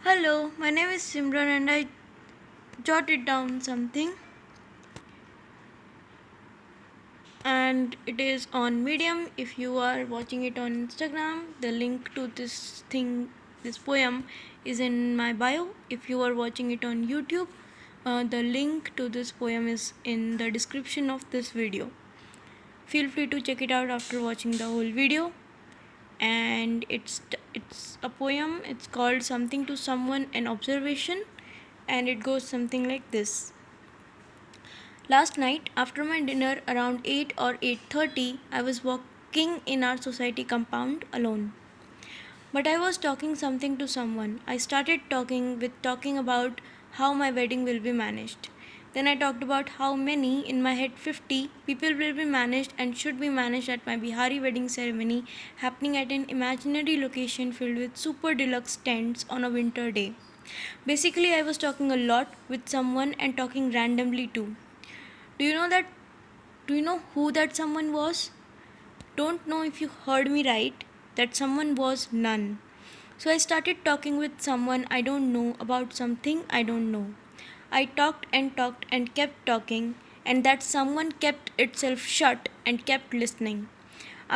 Hello, my name is Simran and I jotted down something and it is on Medium. If you are watching it on Instagram, the link to this poem is in my bio. If you are watching it on YouTube, the link to this poem is in the description of this video. Feel free to check it out after watching the whole video. And it's a poem. It's called Something to Someone, an Observation, and it goes something like this. Last night, after my dinner around 8 or 8:30, I was walking in our society compound alone. But I was talking something to someone. I started talking about how my wedding will be managed. Then I talked about how many, in my head 50, people will be managed and should be managed at my Bihari wedding ceremony happening at an imaginary location filled with super deluxe tents on a winter day. Basically, I was talking a lot with someone and talking randomly too. Do you know that? Do you know who that someone was? Don't know if you heard me right. That someone was none. So I started talking with someone I don't know about something I don't know. I talked and kept talking, and that someone kept itself shut and kept listening.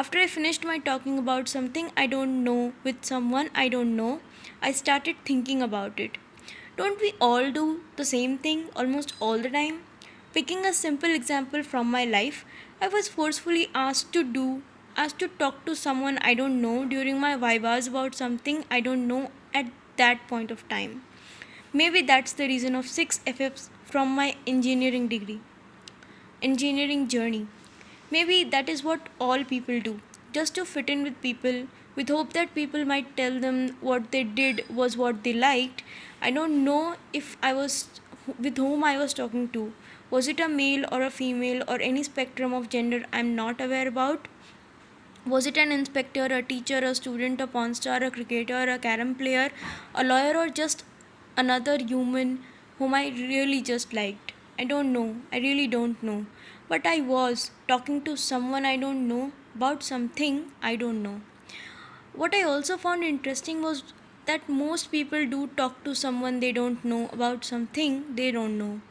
After I finished my talking about something I don't know with someone I don't know, I started thinking about it. Don't we all do the same thing almost all the time? Picking a simple example from my life, I was forcefully asked to talk to someone I don't know during my vivas about something I don't know at that point of time. Maybe that's the reason of 6 FFs from my engineering journey. Maybe that is what all people do, just to fit in with people, with hope that people might tell them what they did was what they liked. I don't know if I was with whom I was talking to. Was it a male or a female or any spectrum of gender I'm not aware about? Was it an inspector, a teacher, a student, a pawn star, a cricketer, a carom player, a lawyer, or just another human whom I really just liked? I don't know. I really don't know. But I was talking to someone I don't know about something I don't know. What I also found interesting was that most people do talk to someone they don't know about something they don't know.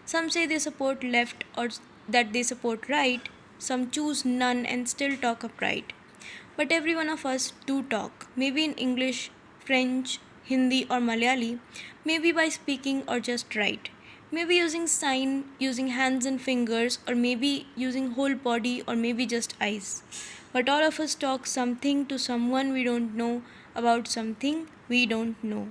Some say they support left or that they support right. Some choose none and still talk upright. But every one of us do talk, maybe in English, French, Hindi, or Malayali, maybe by speaking or just write. Maybe using sign, using hands and fingers, or maybe using whole body, or maybe just eyes. But all of us talk something to someone we don't know about something we don't know.